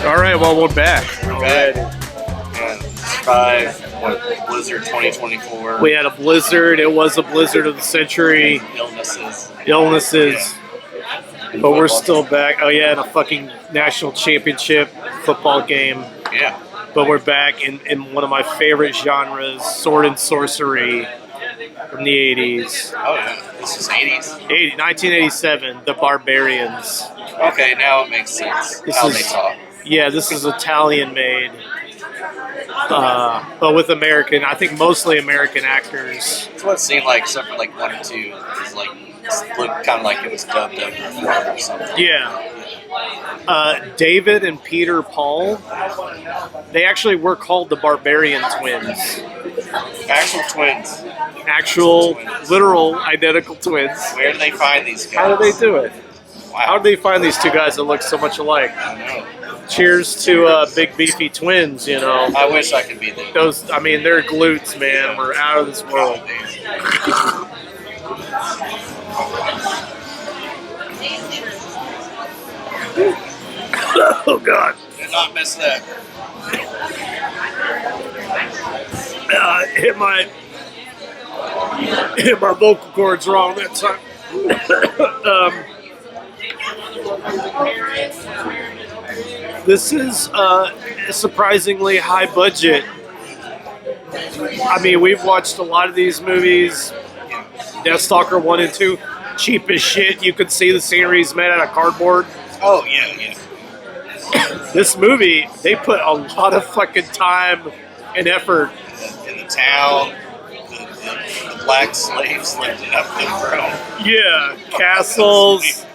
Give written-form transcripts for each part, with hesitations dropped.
All right, well, we're back. Back. And survived Blizzard 2024. We had a blizzard. It was a blizzard of the century. Illnesses. Yeah. But we're still back. Oh, yeah, in a fucking national championship football game. Yeah. But we're back in one of my favorite genres, sword and sorcery from the 80s. Oh, yeah. This is 80s? 1987, the Barbarians. Okay, now it makes sense. This how is- they talk. Yeah, this is Italian made. But with American, I think mostly American actors. It's what it seemed like, except for like 1 or 2. It was like, looked kind of like it was dubbed over or something. Yeah. David and Peter Paul, they actually were called the Barbarian twins. Actual twins. Actual, literal, identical twins. Where do they find these guys? How did they do it? Wow. How did they find these two guys that look so much alike? I don't know. Cheers to big beefy twins, you know. I wish I could be them. Those, I mean, their glutes, man, were out of this world. Oh God! Did not miss that. Hit my vocal cords wrong that time. This is surprisingly high budget. I mean, we've watched a lot of these movies. Deathstalker 1 and 2, cheap as shit. You could see the scenery's made out of cardboard. Oh, yeah. This movie, they put a lot of fucking time and effort. In the town, the black slaves lived up the road. Yeah, castles,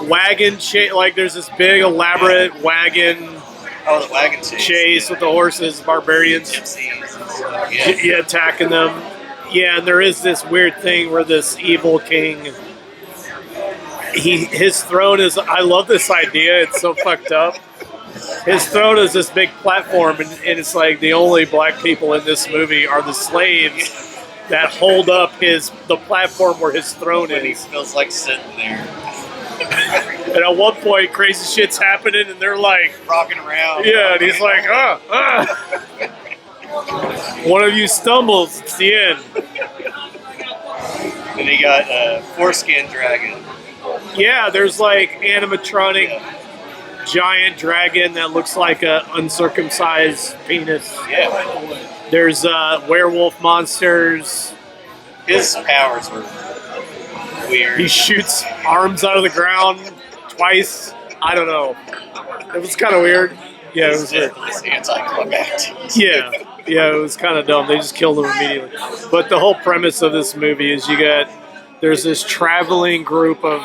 wagon chase. Like, there's this big, elaborate wagon Oh, the wagon chase with the horses, barbarians. Gypsies. Yeah, attacking them. Yeah, and there is this weird thing where this evil king, his throne is, I love this idea, it's so fucked up. His throne is this big platform, and it's like the only black people in this movie are the slaves that hold up the platform where his throne When he is. feels like sitting there, And at one point, crazy shit's happening, and they're like, rocking around. yeah, and he's like, one of you stumbles, it's the end. And he got a foreskin dragon. Yeah, there's like animatronic giant dragon that looks like a uncircumcised penis. Yeah. There's werewolf monsters. His powers were weird. He shoots arms out of the ground twice. I don't know. It was kind of weird. Yeah, it was weird. It's anticlimactic. Yeah, it was kind of dumb. They just killed him immediately. But the whole premise of this movie is there's this traveling group of,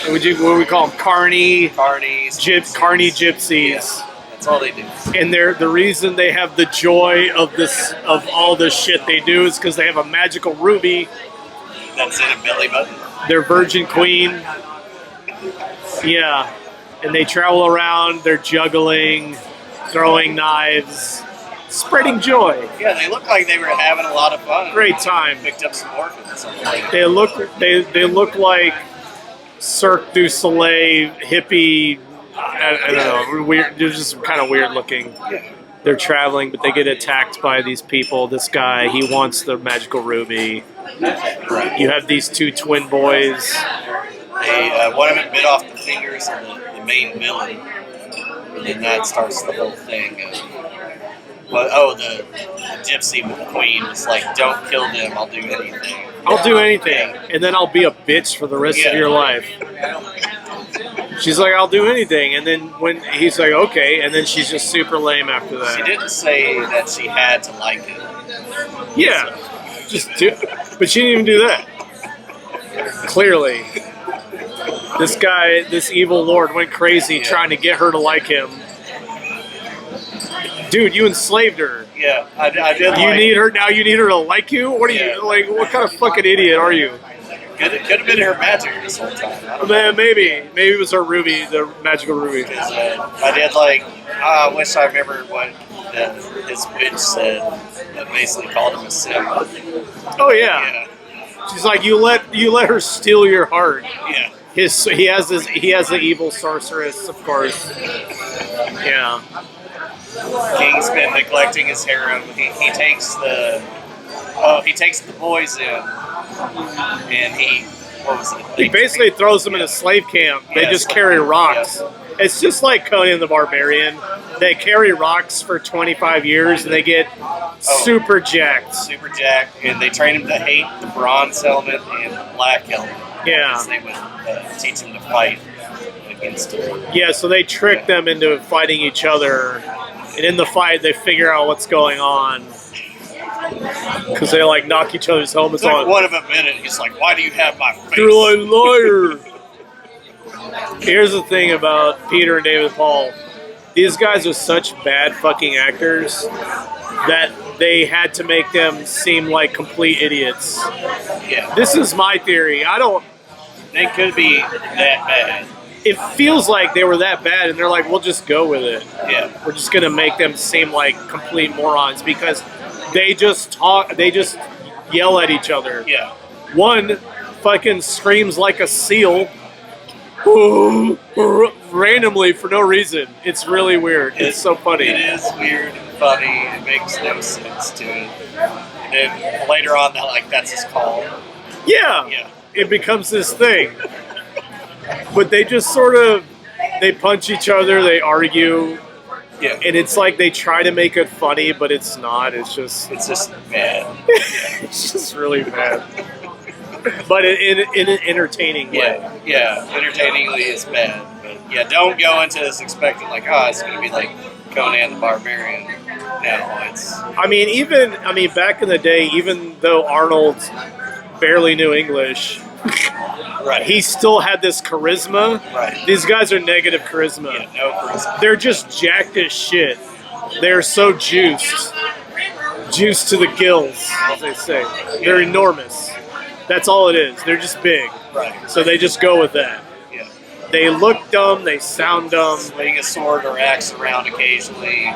what we call them, carny gypsies. Yeah, that's all they do. And the reason they have the joy of all this shit they do is because they have a magical ruby. That's in a belly button. Their virgin queen. Yeah. And they travel around, they're juggling, throwing knives, spreading joy. Yeah, they look like they were having a lot of fun. Great time. Picked up some orphans or something. They look like Cirque du Soleil hippie. I don't know. Weird. They're just kind of weird looking. Yeah. They're traveling, but they get attacked by these people. This guy, he wants the magical ruby. Right. You have these two twin boys. One of them bit off the fingers of the main villain, and then that starts the whole thing. The gypsy queen is like, "Don't kill them. I'll do anything. I'll do anything, and then I'll be a bitch for the rest of your life." She's like, "I'll do anything," and then when he's like, "Okay," and then she's just super lame after that. She didn't say that she had to like it. Yeah, but she didn't even do that. Clearly. This guy, this evil lord, went crazy trying to get her to like him. Dude, you enslaved her. Yeah, I did. You need her now. You need her to like you. What are you like? What kind of fucking idiot are you? Could have been her magic this whole time. Man, maybe it was her ruby, the magical ruby. I did like. I wish I remembered what his witch said. That basically called him a simp. Oh yeah. She's like, you let her steal your heart. Yeah. He has the evil sorceress, of course. Yeah. King's been neglecting his harem. He takes the boys in, and what was it? He basically throws them in a slave camp. They just carry rocks. It's just like Conan the Barbarian. They carry rocks for 25 years and they get super jacked. Super jacked, and they train him to hate the bronze element and the black element. Yeah. Because they would teach him to fight against him. Yeah, so they trick them into fighting each other. And in the fight, they figure out what's going on. Because they like knock each other's helmets on. One of a minute, he's like, "Why do you have my face?" You're like, liar. Here's the thing about Peter and David Paul. These guys are such bad fucking actors that they had to make them seem like complete idiots. Yeah. This is my theory. They could be that bad. It feels like they were that bad, and they're like, we'll just go with it. Yeah. We're just going to make them seem like complete morons because they just talk, they just yell at each other. Yeah. One fucking screams like a seal randomly for no reason. It's really weird. It's so funny. It is weird and funny. It makes no sense to it. And then later on, they're like, that's his call. Yeah. Yeah. It becomes this thing. But they just sort of, they punch each other, they argue. Yeah. And it's like they try to make it funny, but it's not. It's just bad. it's just really bad. But in an entertaining way. Yeah, entertainingly it's bad. But yeah, don't go into this expecting like, oh, it's going to be like Conan the Barbarian. No, it's... I mean, back in the day, even though Arnold barely knew English, right, he still had this charisma. Right. These guys are negative charisma. Yeah, no charisma. They're just jacked as shit. They're so juiced. Juiced to the gills, as they say. They're enormous. That's all it is. They're just big. Right. So they just go with that. Yeah. They look dumb. They sound dumb. Swing a sword or axe around occasionally.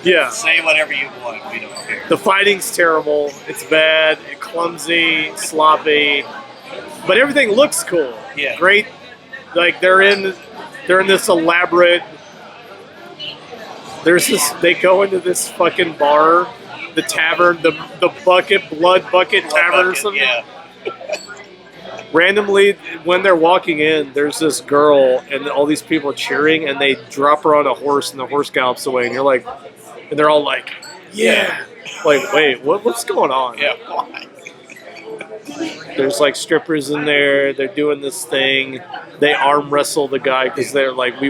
Yeah. Say whatever you want. We don't care. The fighting's terrible. It's bad. It's clumsy. Sloppy. But everything looks cool. Yeah. Great. Like they're in this elaborate. They go into this fucking bar, the tavern, the blood bucket tavern or something. Yeah. Randomly, when they're walking in, there's this girl, and all these people are cheering, and they drop her on a horse, and the horse gallops away, and you're like, and they're all like, yeah. Like, wait, what's going on? Yeah. Why? There's like strippers in there. They're doing this thing. They arm wrestle the guy because they're like, we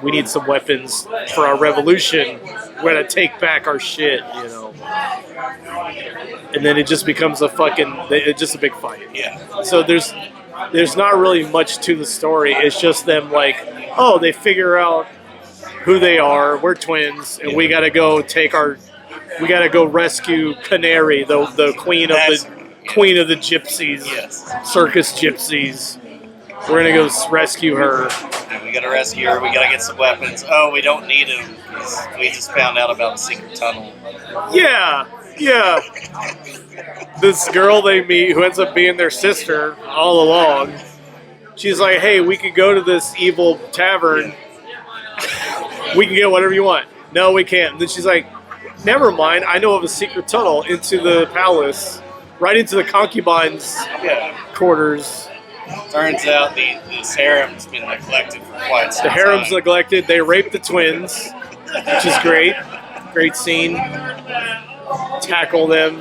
need some weapons for our revolution. We're gonna take back our shit, you know. And then it just becomes it's just a big fight. Yeah. So there's not really much to the story. It's just them like, oh, they figure out who they are. We're twins, and we gotta go rescue Canary, the queen of the gypsies, yes, circus gypsies. We're gonna go rescue her. And we gotta rescue her. We gotta get some weapons. Oh, we don't need them because we just found out about the secret tunnel. Yeah. This girl they meet, who ends up being their sister all along, she's like, "Hey, we could go to this evil tavern. We can get whatever you want." No, we can't. And then she's like, "Never mind. I know of a secret tunnel into the palace." Right into the concubines' quarters. Turns out this harem's been neglected for quite some time. The harem's neglected. They rape the twins, which is great. Great scene. Tackle them.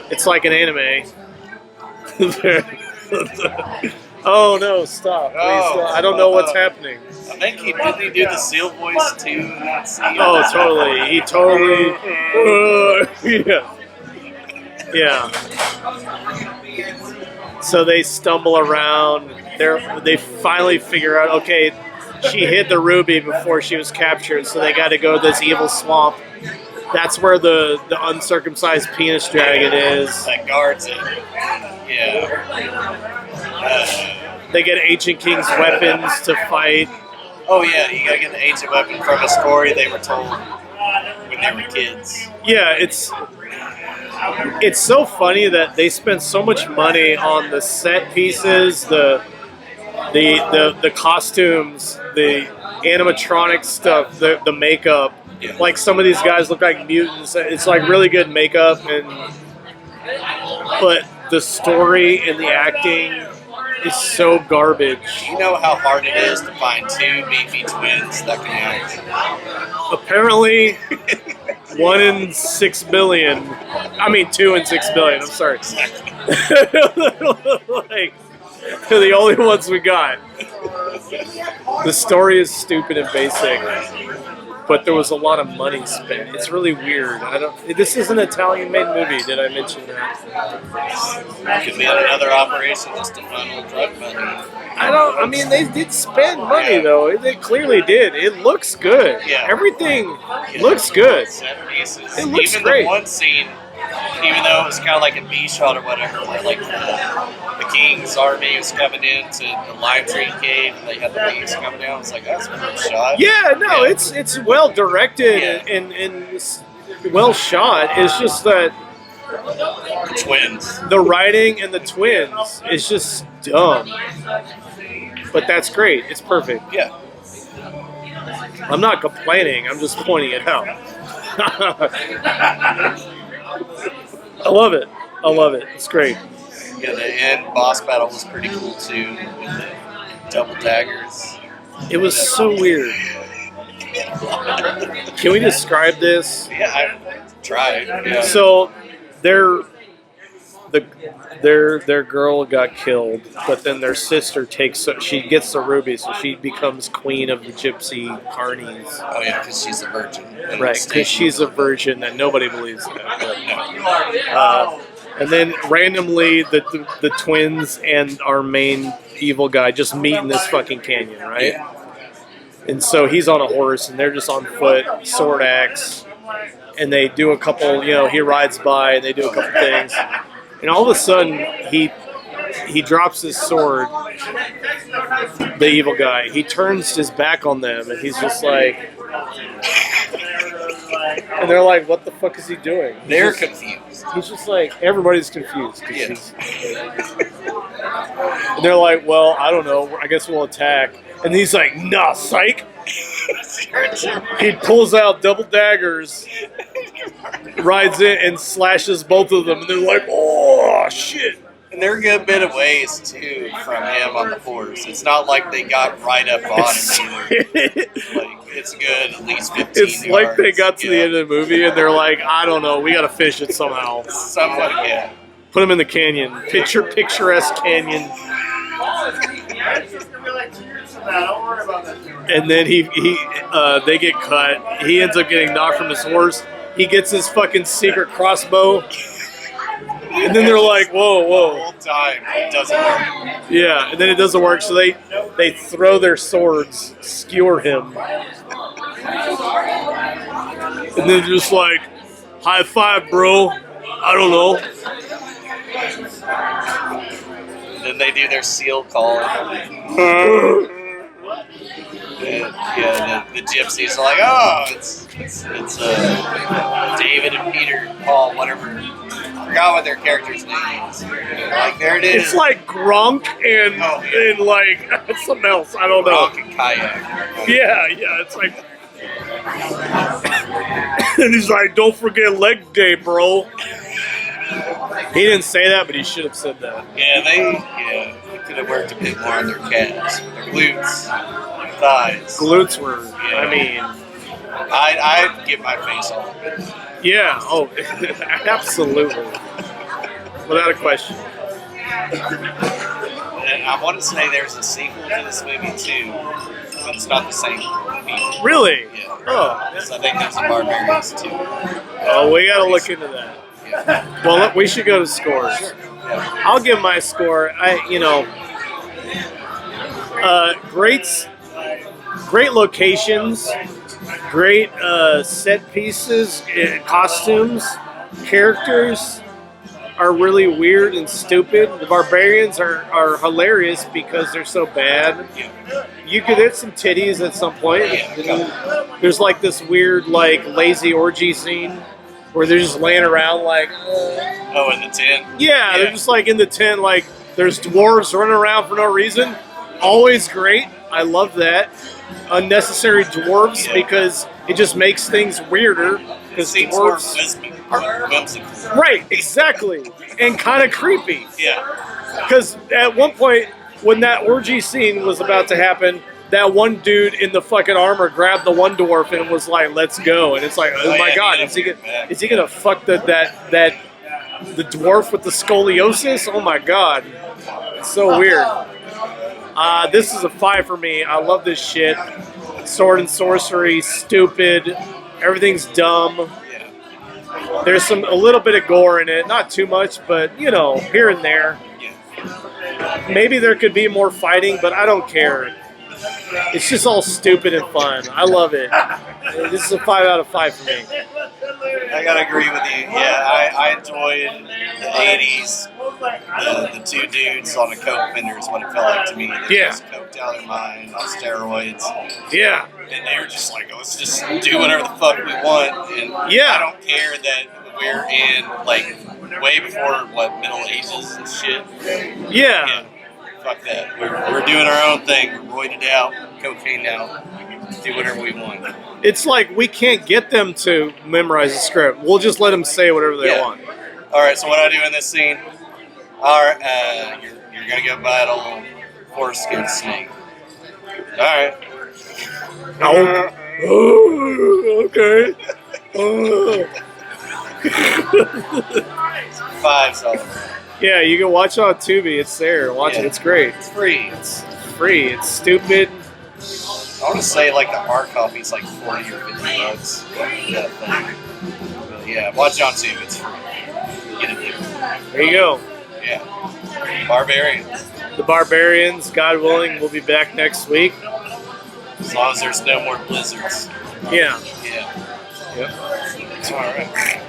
It's like an anime. Oh no! Stop! Please stop. I don't know what's happening. I think didn't he do the seal voice too in that scene? Oh, totally. He totally. Yeah. Yeah. So they stumble around. They finally figure out, okay, she hid the ruby before she was captured, so they got to go to this evil swamp. That's where the uncircumcised penis dragon is. That guards it. Yeah. They get Ancient King's weapons to fight. Oh yeah, you gotta get the ancient weapon from a story they were told when they were kids. Yeah, it's so funny that they spent so much money on the set pieces, the the costumes, the animatronic stuff, the makeup. Yeah. Like some of these guys look like mutants. It's like really good makeup, but the story and the acting is so garbage. You know how hard it is to find two beefy twins that can act. Apparently, 1 in 6 billion. I mean, 2 in 6 billion. I'm sorry. Like, they're the only ones we got. The story is stupid and basic, but there was a lot of money spent. It's really weird. This is an Italian-made movie. Did I mention that? Could be another operation just to funnel drug money. I mean, they did spend money though. They clearly did. It looks good. Yeah. Everything looks good. Set pieces. It looks Even great. the one scene, even though it was kind of like a B shot or whatever, where like the king's army was coming into the lime tree cave, and they had the bees coming down. It's like that's a cool shot. Yeah, no, Yeah. it's well directed and well shot. It's just that The twins. the writing and the twins is just dumb. But that's great. It's perfect. Yeah. I'm not complaining. I'm just pointing it out. I love it. I love it. It's great. Yeah, the end boss battle was pretty cool too, with the double daggers. It was so weird. Can we describe this? Yeah, I tried. Yeah. So, their girl got killed, but then their sister she gets the ruby, so she becomes queen of the gypsy carnies. Oh yeah, because she's a virgin. And Right, Stacey- because she's a virgin, and nobody believes that. No. And then randomly, the twins and our main evil guy just meet in this fucking canyon, right? Yeah. And so he's on a horse, and they're just on foot, sword axe, and they do a couple. He rides by, and they do a couple things, and all of a sudden he drops his sword. The evil guy. He turns his back on them, and he's just like. And they're like, "What the fuck is he doing?" They're confused. He's just like, everybody's confused. 'Cause Yeah. and they're like, well, I don't know. I guess we'll attack. And he's like, nah, psych. He pulls out double daggers, rides in, and slashes both of them. And they're like, oh, shit. And they're a good bit of ways too from him on the horse. It's not like they got right up on him either. Like it's good at least 15 It's yards. like they got to the end of the movie and they're like, I don't know, we got to fish it somehow. Somewhat, yeah. Put him in the canyon. Picturesque canyon. And then they get cut. He ends up getting knocked from his horse. He gets his fucking secret crossbow. And then they're like, whoa, The whoa. whole time it doesn't work. Yeah, and then it doesn't work, so they throw their swords, skewer him. And then just like, high five, bro. I don't know. Then they do their seal call. The gypsies are like, oh, it's David and Peter and Paul, whatever. I forgot what their characters' names. Like there it is. It's like Gronk and like something else. I don't know. Rock and kayak. Yeah, it's like. And he's like, don't forget leg day, bro. He didn't say that, but he should have said that. Yeah, they could have worked a bit more on their calves, their glutes, thighs. Glutes were, Yeah. I mean, I'd get my face on it. yeah, oh, absolutely. Without a question. And I want to say there's a sequel to this movie too, but it's not the same people. Really? Yeah. Oh, So I think there's a Barbarians too. oh, we gotta look into that. Yeah. Well, look, we should go to scores. Yeah. I'll give my score. Great locations, great set pieces, costumes, characters are really weird and stupid. The Barbarians are hilarious because they're so bad. You could hit some titties at some point. There's like this weird like lazy orgy scene where they're just laying around like. Oh, in the tent. Yeah, they're just like in the tent, like there's dwarves running around for no reason. Always great. I love that. Unnecessary dwarves because it just makes things weirder. It Because seems more dwarves, whimsical. right? Exactly, and kind of creepy. Yeah. Because at one point, when that orgy scene was about to happen, that one dude in the fucking armor grabbed the one dwarf and was like, "Let's go!" And it's like, "Oh my god, is he gonna fuck the dwarf with the scoliosis? Oh my god, it's so weird." This is a 5 for me. I love this shit. Sword and sorcery, stupid. Everything's dumb. Yeah. There's a little bit of gore in it, not too much, but you know, here and there. Yeah. Maybe there could be more fighting, but I don't care. It's just all stupid and fun. I love it. This is a 5 out of 5 for me. I gotta agree with you. Yeah, I enjoyed the 80s. The two dudes on a coke bender is what it felt like to me. They Yeah. just coked out their mind on steroids. Yeah. And they were just like, let's just do whatever the fuck we want. And Yeah. I don't care that we're in, like, way before, Middle Ages and shit. Yeah. Fuck that. We're doing our own thing. We're roided out, cocaine out. Do whatever we want. It's like we can't get them to memorize the script. We'll just let them say whatever they want. All right, so what I do in this scene? All right, you're gonna go battle foreskin snake. All right. Oh, okay. 5 solid. Yeah, you can watch it on Tubi. It's there. Watch it. It's great. It's free. It's free. It's stupid. I want to say the hard copy's like $40 or $50. That thing. But yeah, watch it on Tubi. It's free. Get it there. There you go. Yeah. Barbarians. The Barbarians, God willing, will be back next week. As long as there's no more blizzards. Yeah. Yeah. Yep. All right.